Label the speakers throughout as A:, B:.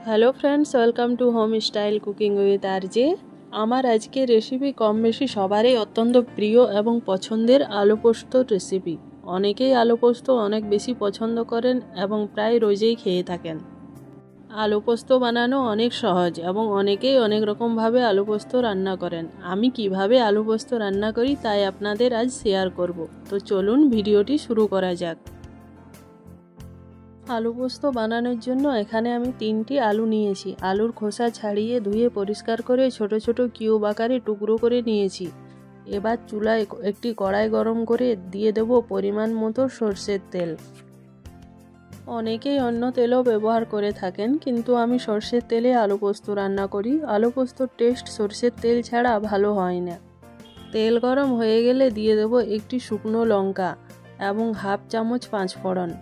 A: Hello friends, welcome to home style cooking with RJ. আমার আজকের recipe কম বেশি সবারই অত্যন্ত প্রিয় এবং পছন্দের আলু পোস্ত রেসিপি। অনেকেই আলু পোস্ত অনেক বেশি পছন্দ করেন এবং প্রায় রোজই খেয়ে থাকেন। আলু পোস্ত বানানো অনেক সহজ এবং অনেকেই অনেক রকমভাবে আলু পোস্ত রান্না করেন। আমি কিভাবে আলু পোস্ত রান্না করি তাই আপনাদের আজ শেয়ার করব। তো চলুন ভিডিওটি শুরু করা যাক। আলু পোস্ত বানানোর জন্য এখানে আমি 3টি আলু নিয়েছি। আলুর খোসা ছাড়িয়ে ধুয়ে পরিষ্কার করে ছোট ছোট কিউব আকারে টুকরো করে নিয়েছি। এবার চুলায় একটি কড়াই গরম করে দিয়ে দেব পরিমাণ মতো সরষের তেল। অনেকেই অন্য তেলও ব্যবহার করে থাকেন, কিন্তু আমি সরষের তেলে আলু পোস্ত রান্না করি। আলু পোস্তর টেস্ট সরষের তেল ছাড়া ভালো হয় না। তেল গরম হয়ে গেলে দিয়ে দেব একটি শুকনো লঙ্কা এবং হাফ চামচ পাঁচফোড়ন।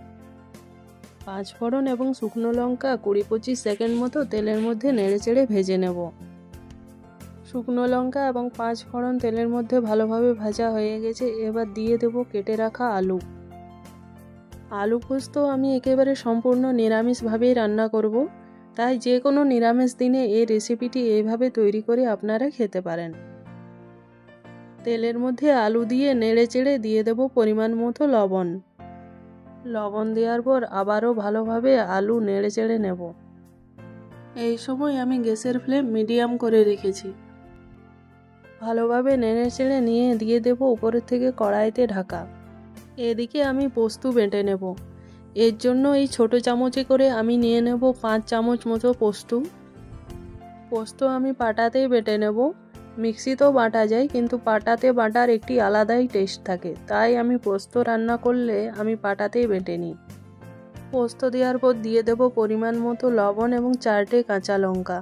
A: পাঁচফোড়ন এবং শুকনো লঙ্কা 20-25 সেকেন্ড মতো তেলের মধ্যে নেড়েচেড়ে ভেজে নেব। শুকনো লঙ্কা এবং পাঁচফোড়ন তেলের মধ্যে ভালোভাবে ভাজা হয়ে গেছে। এবার দিয়ে দেব কেটে রাখা আলু। আলু পোস্ত আমি একেবারে সম্পূর্ণ নিরামিষভাবেই রান্না করব, তাই যে কোনো নিরামিষ দিনে এই রেসিপিটি এইভাবে তৈরি করে আপনারা খেতে পারেন। তেলের মধ্যে আলু দিয়ে নেড়েচেড়ে দিয়ে দেব পরিমাণ মতো লবণ। লবণ দেওয়ার পর আবারও ভালোভাবে আলু নেড়েচেড়ে নেব। এই সময় আমি গ্যাসের ফ্লেম মিডিয়াম করে রেখেছি। ভালোভাবে নেড়েচেড়ে নিয়ে দিয়ে দেব উপরের থেকে কড়াইতে ঢাকা। এদিকে আমি পোস্ত বেটে নেব। এর জন্য এই ছোট চামচে করে আমি নিয়ে নেব 5 চামচ মতো পোস্ত আমি পাটাতেই বেটে নেব। মিক্সিতেও বাটা যায়, কিন্তু পাটাতে বাটার একটি আলাদাই টেস্ট থাকে, তাই আমি পোস্ত রান্না করলে আমি পাটাতেই বেটে নিই। পোস্ত দেওয়ার পর দিয়ে দেব পরিমাণ মতো লবণ এবং 4টে কাঁচা লঙ্কা।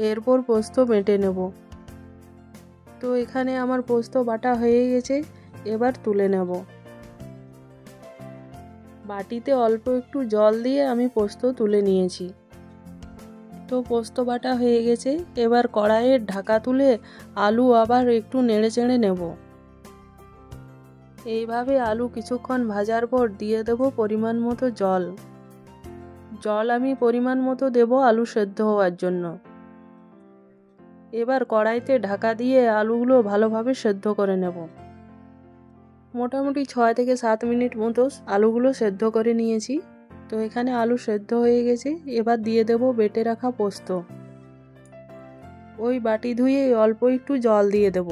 A: এরপর পোস্ত বেটে নেব। তো এখানে আমার পোস্ত বাটা হয়ে গেছে, এবার তুলে নেব। বাটিতে অল্প একটু জল দিয়ে আমি পোস্ত তুলে নিয়েছি। তো পোস্ত বাটা হয়ে গেছে, এবার কড়াইয়ের ঢাকা তুলে আলু আবার একটু নেড়েচেড়ে নেব। এইভাবে আলু কিছুক্ষণ ভাজার পর দিয়ে দেব পরিমাণ মতো জল। আমি পরিমাণ মতো দেব আলু সেদ্ধ হওয়ার জন্য। এবার কড়াইতে ঢাকা দিয়ে আলুগুলো ভালোভাবে সেদ্ধ করে নেব। মোটামুটি 6 থেকে 7 মিনিট মতো আলুগুলো সেদ্ধ করে নিয়েছি। তো এখানে আলু সেদ্ধ হয়ে গেছে, এবার দিয়ে দেব বেটে রাখা পোস্ত। ওই বাটি ধুয়ে অল্প একটু জল দিয়ে দেব।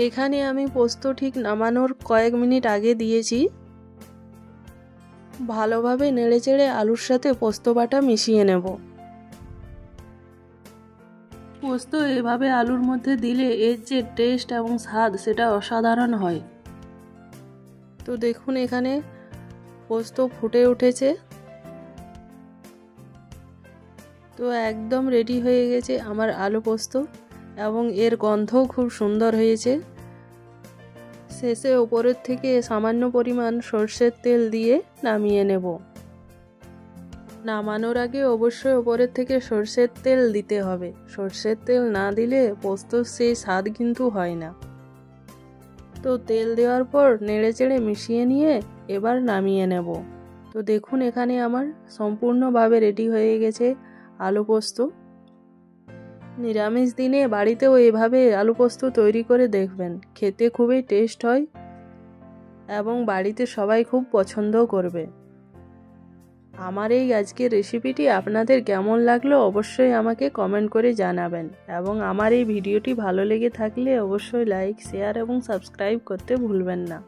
A: এখানে আমি পোস্ত ঠিক নামানোর কয়েক মিনিট আগে দিয়েছি। ভালোভাবে নেড়েচেড়ে আলুর সাথে পোস্ত বাটা মিশিয়ে নেব। পোস্ত এভাবে আলুর মধ্যে দিলে এর যে টেস্ট এবং স্বাদ সেটা অসাধারণ হয়। তো দেখুন এখানে পোস্ত ফুটে উঠেছে। তো একদম রেডি হয়ে গেছে আমার আলু পোস্ত এবং এর গন্ধও খুব সুন্দর হয়েছে। শেষে উপরের থেকে সামান্য পরিমাণ সরষের তেল দিয়ে নামিয়ে নেব। নামানোর আগে অবশ্যই উপরের থেকে সরষের তেল দিতে হবে। সরষের তেল না দিলে পোস্তর সেই স্বাদ কিন্তু হয় না। তো তেল দেওয়ার পর নেড়েচেড়ে মিশিয়ে নিয়ে এবার নামিয়ে নেব। তো দেখুন এখানে আমার সম্পূর্ণভাবে রেডি হয়ে গেছে আলু পোস্ত। নিরামিষ দিনে বাড়িতেও এভাবে আলু পোস্ত তৈরি করে দেখবেন, খেতে খুবই টেস্ট হয় এবং বাড়িতে সবাই খুব পছন্দও করবে। আমার এই আজকের রেসিপিটি আপনাদের কেমন লাগলো অবশ্যই আমাকে কমেন্ট করে জানাবেন, এবং আমার এই ভিডিওটি ভালো লেগে থাকলে অবশ্যই লাইক, শেয়ার এবং সাবস্ক্রাইব করতে ভুলবেন না।